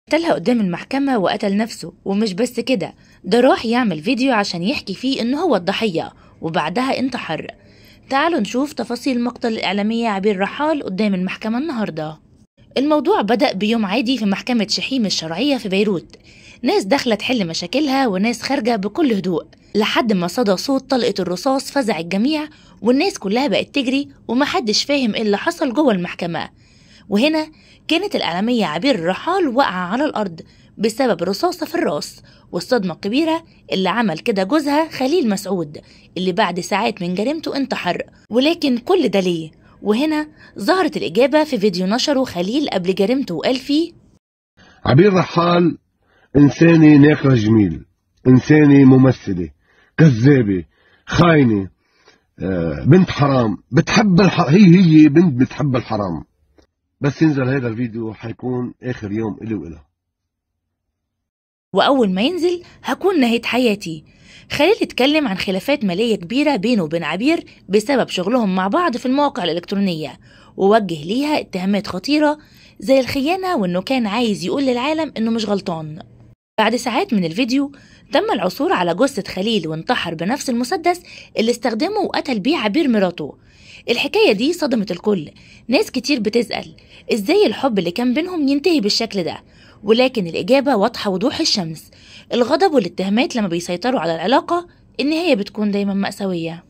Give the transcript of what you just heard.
قتلها قدام المحكمة وقتل نفسه، ومش بس كده، ده راح يعمل فيديو عشان يحكي فيه إنه هو الضحية وبعدها انتحر. تعالوا نشوف تفاصيل مقتل الإعلامية عبير رحال قدام المحكمة النهاردة. الموضوع بدأ بيوم عادي في محكمة شحيم الشرعية في بيروت، ناس داخلة تحل مشاكلها وناس خارجة بكل هدوء، لحد ما صدى صوت طلقة الرصاص فزع الجميع والناس كلها بقت تجري ومحدش فاهم ايه اللي حصل جوه المحكمة. وهنا كانت الإعلامية عبير الرحال واقعة على الأرض بسبب رصاصة في الراس، والصدمة الكبيرة اللي عمل كده جوزها خليل مسعود اللي بعد ساعات من جريمته انتحر. ولكن كل ده ليه؟ وهنا ظهرت الإجابة في فيديو نشره خليل قبل جريمته وقال فيه: عبير رحال إنسانة ناقة جميل، إنسانة ممثلة كذابة خاينة، بنت حرام بتحب هي بنت بتحب الحرام. بس ينزل هذا الفيديو حيكون آخر يوم إلي وإلها، وأول ما ينزل هكون نهاية حياتي. خليل اتكلم عن خلافات مالية كبيرة بينه وبين عبير بسبب شغلهم مع بعض في المواقع الإلكترونية، ووجه ليها اتهامات خطيرة زي الخيانة وإنه كان عايز يقول للعالم إنه مش غلطان. بعد ساعات من الفيديو تم العثور على جثة خليل وانتحر بنفس المسدس اللي استخدمه وقتل بيه عبير مراته. الحكاية دي صدمت الكل، ناس كتير بتسأل ازاي الحب اللي كان بينهم ينتهي بالشكل ده، ولكن الإجابة واضحة وضوح الشمس. الغضب والاتهامات لما بيسيطروا على العلاقة النهاية بتكون دايما مأساوية.